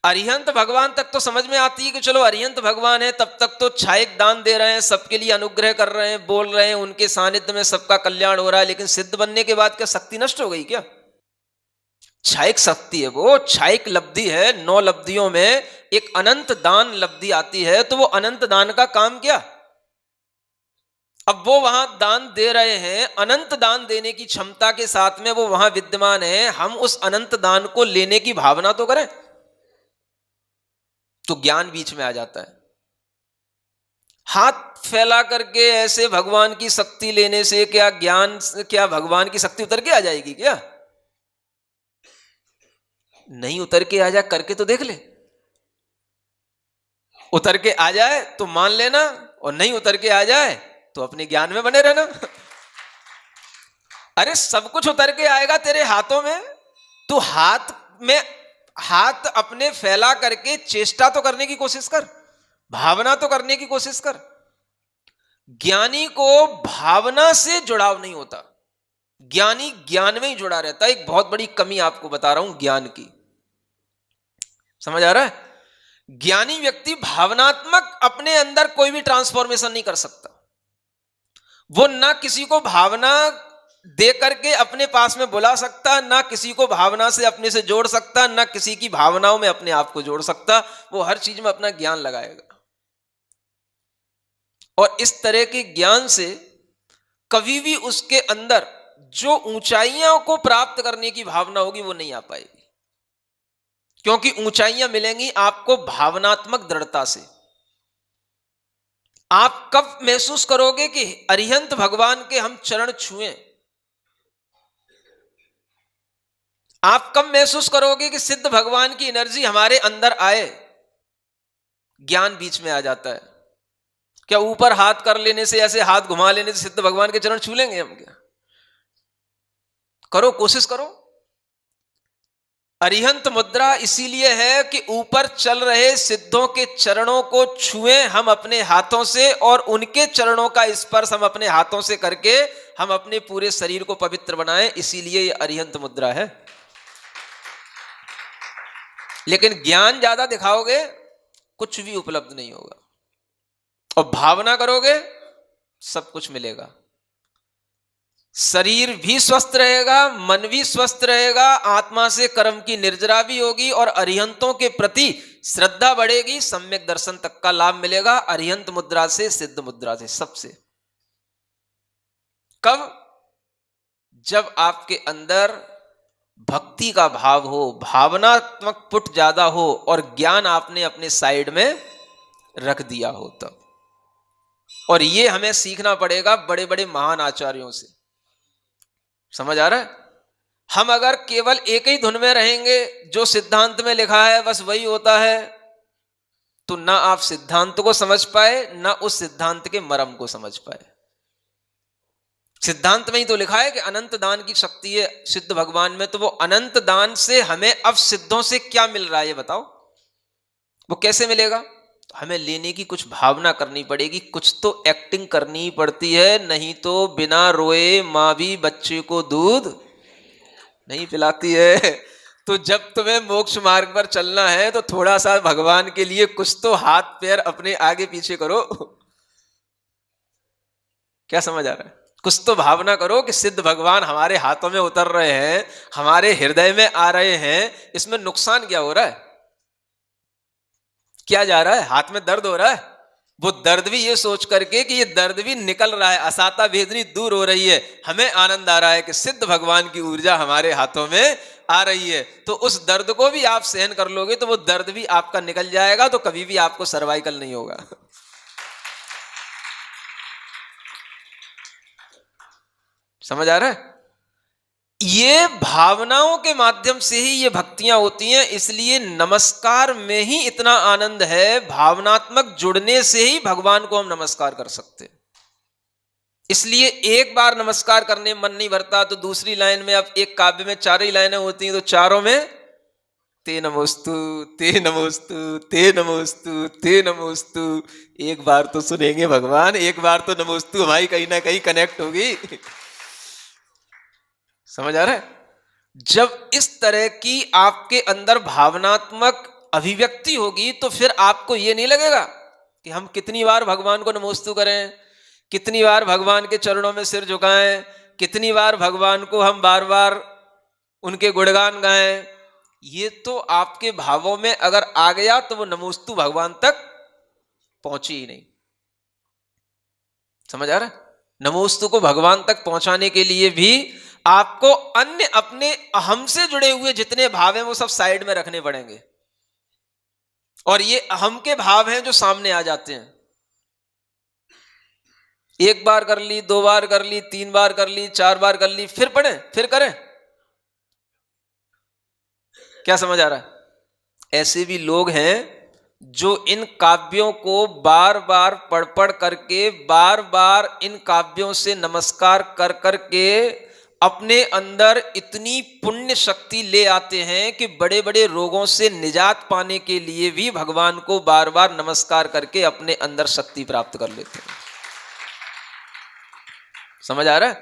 अरिहंत भगवान तक तो समझ में आती है कि चलो अरिहंत भगवान है, तब तक तो छायक दान दे रहे हैं, सबके लिए अनुग्रह कर रहे हैं, बोल रहे हैं, उनके सानिध्य में सबका कल्याण हो रहा है। लेकिन सिद्ध बनने के बाद क्या शक्ति नष्ट हो गई क्या? छायक शक्ति है, वो छायक लब्धि है। 9 लब्धियों में एक अनंत दान लब्धि आती है, तो वो अनंत दान का काम क्या? अब वो वहां दान दे रहे हैं, अनंत दान देने की क्षमता के साथ में वो वहां विद्यमान है। हम उस अनंत दान को लेने की भावना तो करें, तो ज्ञान बीच में आ जाता है। हाथ फैला करके ऐसे भगवान की शक्ति लेने से क्या ज्ञान, क्या भगवान की शक्ति उतर के आ जाएगी क्या? नहीं उतर के आ जाए, करके तो देख ले। उतर के आ जाए तो मान लेना, और नहीं उतर के आ जाए तो अपने ज्ञान में बने रहना। अरे सब कुछ उतर के आएगा तेरे हाथों में। तू हाथ में हाथ अपने फैला करके चेष्टा तो करने की कोशिश कर, भावना तो करने की कोशिश कर। ज्ञानी को भावना से जुड़ाव नहीं होता, ज्ञानी ज्ञान में ही जुड़ा रहता है। एक बहुत बड़ी कमी आपको बता रहा हूं ज्ञान की, समझ आ रहा है? ज्ञानी व्यक्ति भावनात्मक अपने अंदर कोई भी ट्रांसफॉर्मेशन नहीं कर सकता। वो ना किसी को भावना दे करके अपने पास में बुला सकता, ना किसी को भावना से अपने से जोड़ सकता, ना किसी की भावनाओं में अपने आप को जोड़ सकता। वो हर चीज में अपना ज्ञान लगाएगा, और इस तरह के ज्ञान से कभी भी उसके अंदर जो ऊंचाइयों को प्राप्त करने की भावना होगी वो नहीं आ पाएगी। क्योंकि ऊंचाइयां मिलेंगी आपको भावनात्मक दृढ़ता से। आप कब महसूस करोगे कि अरिहंत भगवान के हम चरण छुएं? आप कब महसूस करोगे कि सिद्ध भगवान की एनर्जी हमारे अंदर आए? ज्ञान बीच में आ जाता है। क्या ऊपर हाथ कर लेने से, ऐसे हाथ घुमा लेने से सिद्ध भगवान के चरण छू लेंगे हम क्या? करो, कोशिश करो। अरिहंत मुद्रा इसीलिए है कि ऊपर चल रहे सिद्धों के चरणों को छुएं हम अपने हाथों से, और उनके चरणों का स्पर्श हम अपने हाथों से करके हम अपने पूरे शरीर को पवित्र बनाएं। इसीलिए ये अरिहंत मुद्रा है। लेकिन ज्ञान ज्यादा दिखाओगे कुछ भी उपलब्ध नहीं होगा, और भावना करोगे सब कुछ मिलेगा। शरीर भी स्वस्थ रहेगा, मन भी स्वस्थ रहेगा, आत्मा से कर्म की निर्जरा भी होगी, और अरिहंतों के प्रति श्रद्धा बढ़ेगी। सम्यक दर्शन तक का लाभ मिलेगा अरिहंत मुद्रा से, सिद्ध मुद्रा से, सबसे। कब? जब आपके अंदर भक्ति का भाव हो, भावनात्मक पुट ज्यादा हो, और ज्ञान आपने अपने साइड में रख दिया हो तब। और ये हमें सीखना पड़ेगा बड़े बड़े महान आचार्यों से। समझ आ रहा है? हम अगर केवल एक ही धुन में रहेंगे, जो सिद्धांत में लिखा है बस वही होता है, तो ना आप सिद्धांत को समझ पाए, ना उस सिद्धांत के मर्म को समझ पाए। सिद्धांत में ही तो लिखा है कि अनंत दान की शक्ति है सिद्ध भगवान में, तो वो अनंत दान से हमें अब सिद्धों से क्या मिल रहा है ये बताओ? वो कैसे मिलेगा? हमें लेने की कुछ भावना करनी पड़ेगी, कुछ तो एक्टिंग करनी पड़ती है, नहीं तो बिना रोए माँ भी बच्चे को दूध नहीं पिलाती है। तो जब तुम्हें मोक्ष मार्ग पर चलना है तो थोड़ा सा भगवान के लिए कुछ तो हाथ पैर अपने आगे पीछे करो। क्या समझ आ रहा है? कुछ तो भावना करो कि सिद्ध भगवान हमारे हाथों में उतर रहे हैं, हमारे हृदय में आ रहे हैं। इसमें नुकसान क्या हो रहा है? क्या जा रहा है? हाथ में दर्द हो रहा है, वो दर्द भी ये सोच करके कि ये दर्द भी निकल रहा है, असाता वेदनी दूर हो रही है, हमें आनंद आ रहा है कि सिद्ध भगवान की ऊर्जा हमारे हाथों में आ रही है। तो उस दर्द को भी आप सहन कर लोगे तो वो दर्द भी आपका निकल जाएगा, तो कभी भी आपको सर्वाइकल नहीं होगा। समझ आ रहा है? ये भावनाओं के माध्यम से ही ये भक्तियां होती हैं। इसलिए नमस्कार में ही इतना आनंद है, भावनात्मक जुड़ने से ही भगवान को हम नमस्कार कर सकते हैं। इसलिए एक बार नमस्कार करने मन नहीं भरता तो दूसरी लाइन में, अब एक काव्य में 4 ही लाइनें होती हैं, तो चारों में ते नमोस्तु ते नमोस्तु ते नमोस्तु ते नमोस्तु। एक बार तो सुनेंगे भगवान, एक बार तो नमोस्तु हमारी कहीं ना कहीं कनेक्ट होगी। समझ आ रहा है? जब इस तरह की आपके अंदर भावनात्मक अभिव्यक्ति होगी तो फिर आपको ये नहीं लगेगा कि हम कितनी बार भगवान को नमोस्तु करें, कितनी बार भगवान के चरणों में सिर झुकाएं, कितनी बार भगवान को हम बार बार उनके गुणगान गाएं। ये तो आपके भावों में अगर आ गया तो वो नमोस्तु भगवान तक पहुंची ही नहीं। समझ आ रहा है? नमोस्तु को भगवान तक पहुंचाने के लिए भी आपको अन्य अपने अहम से जुड़े हुए जितने भाव हैं वो सब साइड में रखने पड़ेंगे, और ये अहम के भाव हैं जो सामने आ जाते हैं। एक बार कर ली, 2 बार कर ली, 3 बार कर ली, 4 बार कर ली, फिर पढ़ें, फिर करें। क्या समझ आ रहा है? ऐसे भी लोग हैं जो इन काव्यों को बार बार पढ़ पढ़ करके, बार बार इन काव्यों से नमस्कार कर करके अपने अंदर इतनी पुण्य शक्ति ले आते हैं कि बड़े बड़े रोगों से निजात पाने के लिए भी भगवान को बार बार नमस्कार करके अपने अंदर शक्ति प्राप्त कर लेते हैं। समझ आ रहा है?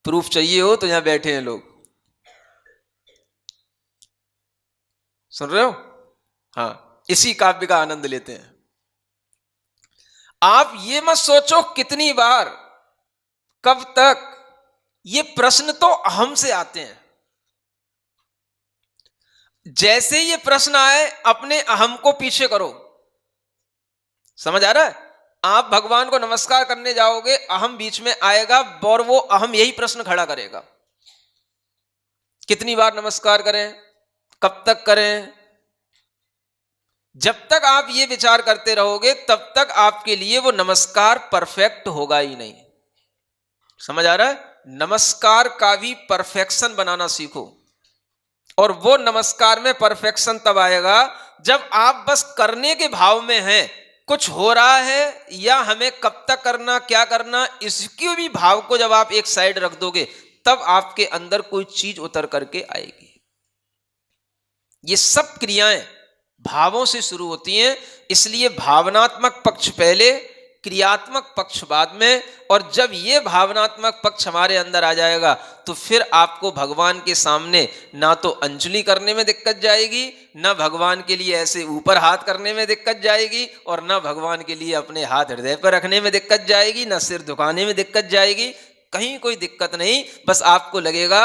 प्रूफ चाहिए हो तो यहां बैठे हैं लोग, सुन रहे हो? हाँ, इसी काव्य का आनंद लेते हैं। आप ये मत सोचो कितनी बार, कब तक, ये प्रश्न तो अहम से आते हैं। जैसे ये प्रश्न आए अपने अहम को पीछे करो। समझ आ रहा है? आप भगवान को नमस्कार करने जाओगे, अहम बीच में आएगा और वो अहम यही प्रश्न खड़ा करेगा, कितनी बार नमस्कार करें, कब तक करें। जब तक आप ये विचार करते रहोगे तब तक आपके लिए वो नमस्कार परफेक्ट होगा ही नहीं। समझ आ रहा है? नमस्कार का भी परफेक्शन बनाना सीखो, और वो नमस्कार में परफेक्शन तब आएगा जब आप बस करने के भाव में हैं। कुछ हो रहा है या हमें कब तक करना, क्या करना, इसके भी भाव को जब आप एक साइड रख दोगे तब आपके अंदर कोई चीज उतर करके आएगी। ये सब क्रियाएं भावों से शुरू होती हैं, इसलिए भावनात्मक पक्ष पहले, क्रियात्मक पक्ष बाद में। और जब ये भावनात्मक पक्ष हमारे अंदर आ जाएगा तो फिर आपको भगवान के सामने ना तो अंजलि करने में दिक्कत जाएगी, ना भगवान के लिए ऐसे ऊपर हाथ करने में दिक्कत जाएगी, और ना भगवान के लिए अपने हाथ हृदय पर रखने में दिक्कत जाएगी, ना सिर झुकाने में दिक्कत जाएगी। कहीं कोई दिक्कत नहीं। बस आपको लगेगा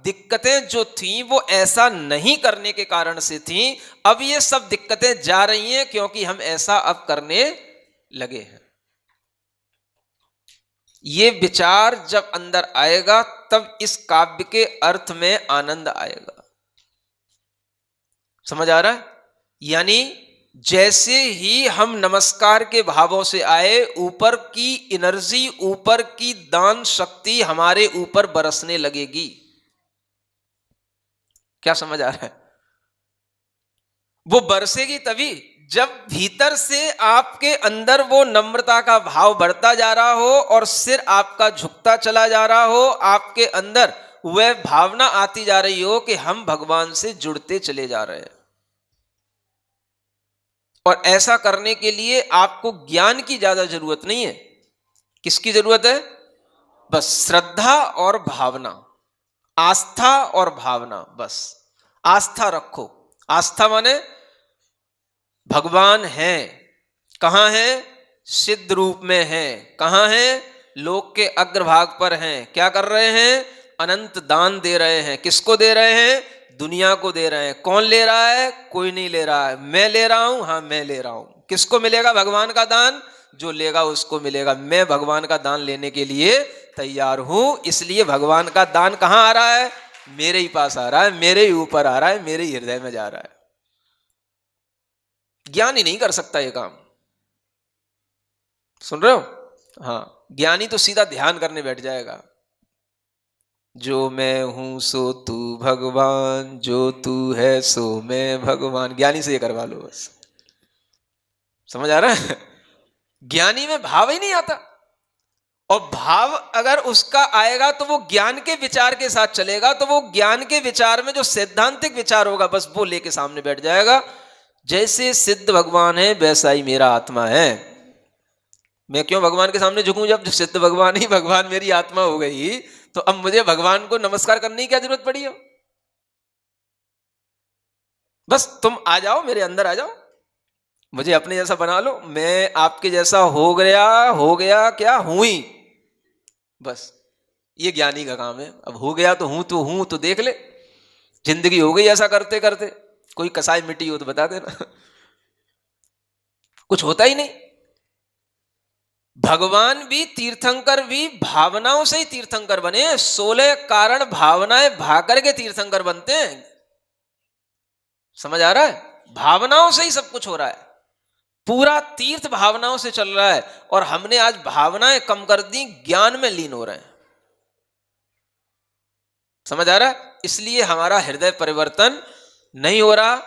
दिक्कतें जो थीं वो ऐसा नहीं करने के कारण से थीं, अब ये सब दिक्कतें जा रही हैं क्योंकि हम ऐसा अब करने लगे हैं। ये विचार जब अंदर आएगा तब इस काव्य के अर्थ में आनंद आएगा। समझ आ रहा है? यानी जैसे ही हम नमस्कार के भावों से आए, ऊपर की एनर्जी, ऊपर की दान शक्ति हमारे ऊपर बरसने लगेगी। क्या समझ आ रहा है? वो बरसेगी तभी जब भीतर से आपके अंदर वो नम्रता का भाव बढ़ता जा रहा हो और सिर आपका झुकता चला जा रहा हो, आपके अंदर वह भावना आती जा रही हो कि हम भगवान से जुड़ते चले जा रहे हैं। और ऐसा करने के लिए आपको ज्ञान की ज्यादा जरूरत नहीं है। किसकी जरूरत है? बस श्रद्धा और भावना, आस्था और भावना। बस आस्था रखो। आस्था माने भगवान है। कहां है? सिद्ध रूप में है। कहां है? लोक के अग्रभाग पर हैं। क्या कर रहे हैं? अनंत दान दे रहे हैं। किसको दे रहे हैं? दुनिया को दे रहे हैं। कौन ले रहा है? कोई नहीं ले रहा है। मैं ले रहा हूं। हाँ, मैं ले रहा हूं। किसको मिलेगा भगवान का दान? जो लेगा उसको मिलेगा। मैं भगवान का दान लेने के लिए तैयार हूं। इसलिए भगवान का दान कहां आ रहा है? मेरे ही पास आ रहा है, मेरे ही ऊपर आ रहा है, मेरे ही हृदय में जा रहा है। ज्ञानी नहीं कर सकता ये काम। सुन रहे हो? हाँ, ज्ञानी तो सीधा ध्यान करने बैठ जाएगा। जो मैं हूं सो तू भगवान, जो तू है सो मैं भगवान। ज्ञानी से ये करवा लो बस। समझ आ रहा है? ज्ञानी में भाव ही नहीं आता, और भाव अगर उसका आएगा तो वो ज्ञान के विचार के साथ चलेगा। तो वो ज्ञान के विचार में जो सैद्धांतिक विचार होगा बस वो लेके सामने बैठ जाएगा। जैसे सिद्ध भगवान है वैसा ही मेरा आत्मा है। मैं क्यों भगवान के सामने झुकूं? जब सिद्ध भगवान ही भगवान मेरी आत्मा हो गई तो अब मुझे भगवान को नमस्कार करने की क्या जरूरत पड़ी हो? बस तुम आ जाओ, मेरे अंदर आ जाओ, मुझे अपने जैसा बना लो, मैं आपके जैसा हो गया क्या हूं ही, बस ये ज्ञानी का काम है। अब हो गया तो हूं तो देख ले, जिंदगी हो गई ऐसा करते करते, कोई कसाई मिट्टी हो तो बता देना। कुछ होता ही नहीं। भगवान भी तीर्थंकर भी भावनाओं से ही तीर्थंकर बने। 16 कारण भावनाएं भाकर के तीर्थंकर बनते हैं। समझ आ रहा है? भावनाओं से ही सब कुछ हो रहा है, पूरा तीर्थ भावनाओं से चल रहा है। और हमने आज भावनाएं कम कर दी, ज्ञान में लीन हो रहे हैं। समझ आ रहा है? इसलिए हमारा हृदय परिवर्तन नहीं हो रहा।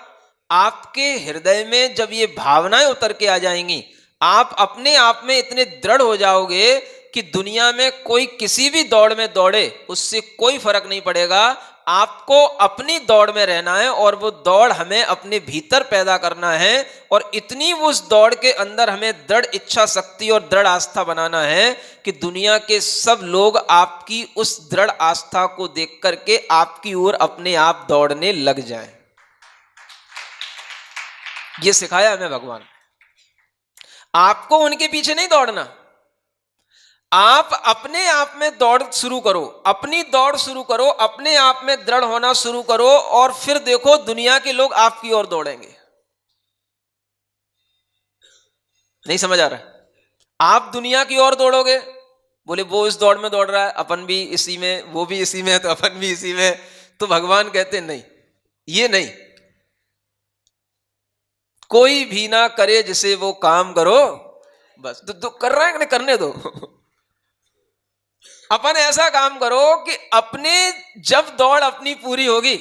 आपके हृदय में जब ये भावनाएं उतर के आ जाएंगी, आप अपने आप में इतने दृढ़ हो जाओगे कि दुनिया में कोई किसी भी दौड़ में दौड़े, उससे कोई फर्क नहीं पड़ेगा। आपको अपनी दौड़ में रहना है और वो दौड़ हमें अपने भीतर पैदा करना है। और इतनी उस दौड़ के अंदर हमें दृढ़ इच्छा शक्ति और दृढ़ आस्था बनाना है कि दुनिया के सब लोग आपकी उस दृढ़ आस्था को देख करके आपकी ओर अपने आप दौड़ने लग जाएं। ये सिखाया हमें भगवान। आपको उनके पीछे नहीं दौड़ना, आप अपने आप में दौड़ शुरू करो, अपनी दौड़ शुरू करो, अपने आप में दृढ़ होना शुरू करो, और फिर देखो दुनिया के लोग आपकी ओर दौड़ेंगे। नहीं समझ आ रहा है? आप दुनिया की ओर दौड़ोगे, बोले वो इस दौड़ में दौड़ रहा है, अपन भी इसी में, वो भी इसी में, तो अपन भी इसी में। तो भगवान कहते नहीं, ये नहीं, कोई भी ना करे जिसे वो काम करो, बस तो कर रहा है कि नहीं, करने दो। अपन ऐसा काम करो कि अपने जब दौड़ अपनी पूरी होगी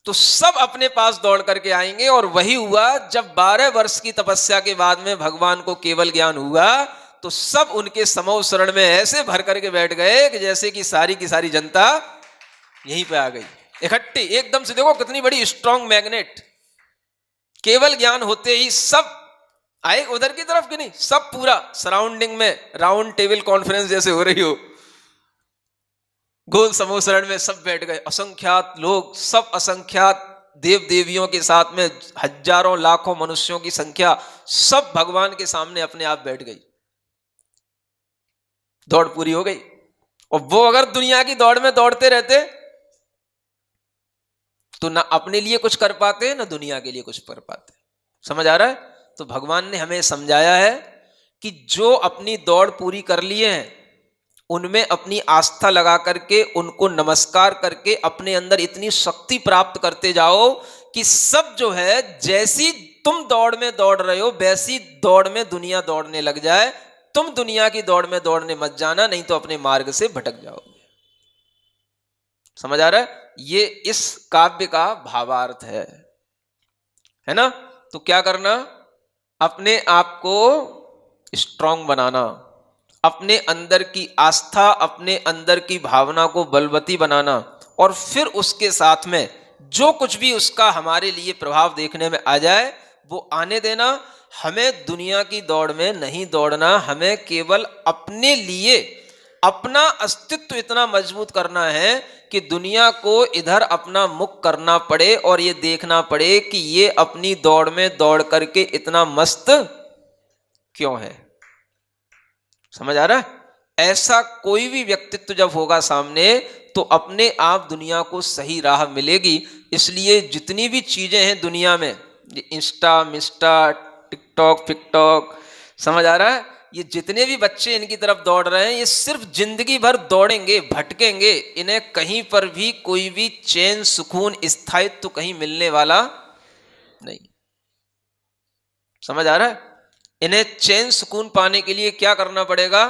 तो सब अपने पास दौड़ करके आएंगे। और वही हुआ जब 12 वर्ष की तपस्या के बाद में भगवान को केवल ज्ञान हुआ, तो सब उनके समूह शरण में ऐसे भर करके बैठ गए कि जैसे कि सारी की सारी जनता यहीं पे आ गई इकट्ठी एकदम से। देखो कितनी बड़ी स्ट्रांग मैग्नेट, केवल ज्ञान होते ही सब आए उधर की तरफ, कि नहीं, सब पूरा सराउंडिंग में राउंड टेबल कॉन्फ्रेंस जैसे हो रही हो, गोल समूह शरण में सब बैठ गए, असंख्यात लोग, सब असंख्यात देव देवियों के साथ में हजारों लाखों मनुष्यों की संख्या, सब भगवान के सामने अपने आप बैठ गई। दौड़ पूरी हो गई। और वो अगर दुनिया की दौड़ में दौड़ते रहते तो ना अपने लिए कुछ कर पाते, ना दुनिया के लिए कुछ कर पाते। समझ आ रहा है? तो भगवान ने हमें समझाया है कि जो अपनी दौड़ पूरी कर लिए हैं, उनमें अपनी आस्था लगा करके, उनको नमस्कार करके अपने अंदर इतनी शक्ति प्राप्त करते जाओ कि सब जो है, जैसी तुम दौड़ में दौड़ रहे हो वैसी दौड़ में दुनिया दौड़ने लग जाए। तुम दुनिया की दौड़ में दौड़ने मत जाना, नहीं तो अपने मार्ग से भटक जाओगे। समझ आ रहा है? ये इस काव्य का भावार्थ है ना? तो क्या करना? अपने आप को स्ट्रांग बनाना, अपने अंदर की आस्था, अपने अंदर की भावना को बलवती बनाना, और फिर उसके साथ में जो कुछ भी उसका हमारे लिए प्रभाव देखने में आ जाए वो आने देना। हमें दुनिया की दौड़ में नहीं दौड़ना, हमें केवल अपने लिए अपना अस्तित्व इतना मजबूत करना है कि दुनिया को इधर अपना मुख करना पड़े और ये देखना पड़े कि ये अपनी दौड़ में दौड़ करके इतना मस्त क्यों है। समझ आ रहा है? ऐसा कोई भी व्यक्तित्व जब होगा सामने तो अपने आप दुनिया को सही राह मिलेगी। इसलिए जितनी भी चीजें हैं दुनिया में, ये इंस्टा मिस्टा टिकटॉक फिकटॉक, समझ आ रहा है, ये जितने भी बच्चे इनकी तरफ दौड़ रहे हैं, ये सिर्फ जिंदगी भर दौड़ेंगे, भटकेंगे। इन्हें कहीं पर भी कोई भी चैन सुकून स्थायित्व तो कहीं मिलने वाला नहीं। समझ आ रहा है? इन्हें चैन सुकून पाने के लिए क्या करना पड़ेगा?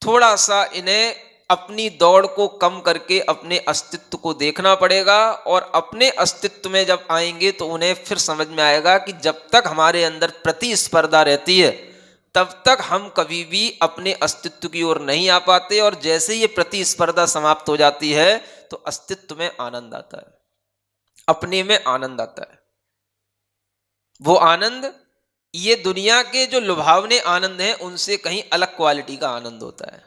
थोड़ा सा इन्हें अपनी दौड़ को कम करके अपने अस्तित्व को देखना पड़ेगा। और अपने अस्तित्व में जब आएंगे तो उन्हें फिर समझ में आएगा कि जब तक हमारे अंदर प्रतिस्पर्धा रहती है तब तक हम कभी भी अपने अस्तित्व की ओर नहीं आ पाते। और जैसे ये प्रतिस्पर्धा समाप्त हो जाती है तो अस्तित्व में आनंद आता है, अपने में आनंद आता है। वो आनंद ये दुनिया के जो लुभावने आनंद हैं उनसे कहीं अलग क्वालिटी का आनंद होता है।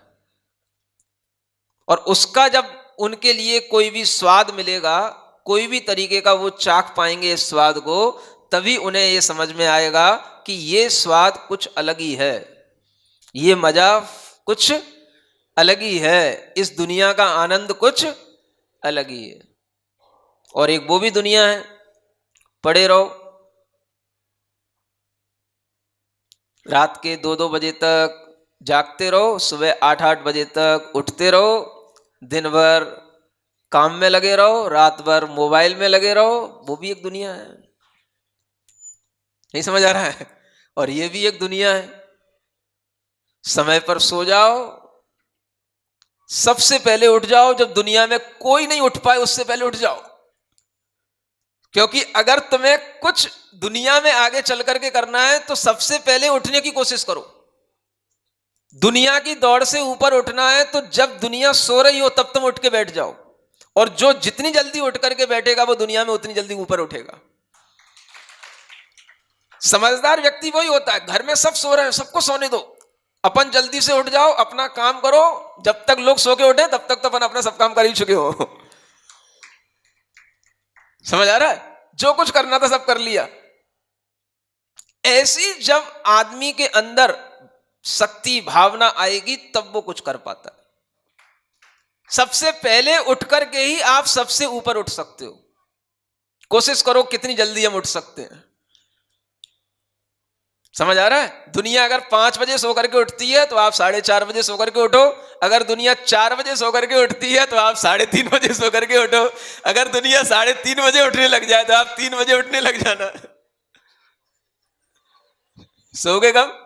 और उसका जब उनके लिए कोई भी स्वाद मिलेगा कोई भी तरीके का वो चाख पाएंगे इस स्वाद को, तभी उन्हें ये समझ में आएगा कि ये स्वाद कुछ अलग ही है, ये मजा कुछ अलग ही है, इस दुनिया का आनंद कुछ अलग ही है। और एक वो भी दुनिया है, पड़े रहो रात के 2-2 बजे तक, जागते रहो, सुबह 8-8 बजे तक उठते रहो, दिन भर काम में लगे रहो, रात भर मोबाइल में लगे रहो, वो भी एक दुनिया है। नहीं समझ आ रहा है? और ये भी एक दुनिया है। समय पर सो जाओ, सबसे पहले उठ जाओ, जब दुनिया में कोई नहीं उठ पाए उससे पहले उठ जाओ, क्योंकि अगर तुम्हें कुछ दुनिया में आगे चल करके करना है तो सबसे पहले उठने की कोशिश करो। दुनिया की दौड़ से ऊपर उठना है तो जब दुनिया सो रही हो तब तुम उठ के बैठ जाओ, और जो जितनी जल्दी उठ करके बैठेगा वो दुनिया में उतनी जल्दी ऊपर उठेगा। समझदार व्यक्ति वही होता है, घर में सब सो रहे हैं, सबको सोने दो, अपन जल्दी से उठ जाओ, अपना काम करो, जब तक लोग सो के उठे तब तक तो अपन अपना सब काम कर ही चुके हो। समझ आ रहा है? जो कुछ करना था सब कर लिया। ऐसी जब आदमी के अंदर शक्ति भावना आएगी तब वो कुछ कर पाता है। सबसे पहले उठ करके ही आप सबसे ऊपर उठ सकते हो। कोशिश करो कितनी जल्दी हम उठ सकते हैं। समझ आ रहा है? दुनिया अगर 5 बजे सो करके उठती है तो आप 4:30 बजे सो करके उठो। अगर दुनिया 4 बजे सो करके उठती है तो आप 3:30 बजे सो करके उठो। अगर दुनिया 3:30 बजे उठने लग जाए तो आप 3 बजे उठने लग जाना। सोगे कब?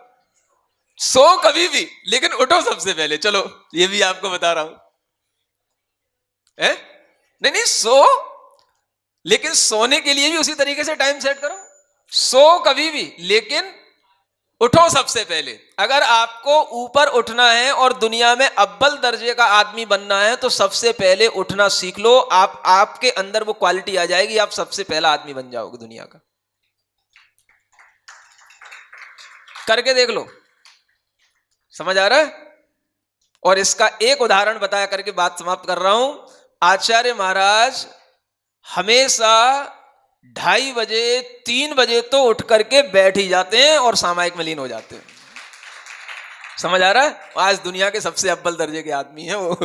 सो कभी भी, लेकिन उठो सबसे पहले। चलो ये भी आपको बता रहा हूं, है? नहीं सो, लेकिन सोने के लिए भी उसी तरीके से टाइम सेट करो। सो कभी भी, लेकिन उठो सबसे पहले। अगर आपको ऊपर उठना है और दुनिया में अव्वल दर्जे का आदमी बनना है तो सबसे पहले उठना सीख लो। आपके अंदर वो क्वालिटी आ जाएगी, आप सबसे पहला आदमी बन जाओगे दुनिया का। करके देख लो। समझ आ रहा है? और इसका एक उदाहरण बताया करके बात समाप्त कर रहा हूं। आचार्य महाराज हमेशा 2:30 बजे 3 बजे तो उठ करके बैठ ही जाते हैं और सामायिक में लीन हो जाते हैं। समझ आ रहा है? आज दुनिया के सबसे अव्वल दर्जे के आदमी हैं वो,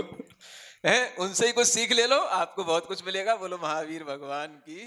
है। उनसे ही कुछ सीख ले लो, आपको बहुत कुछ मिलेगा। बोलो महावीर भगवान की।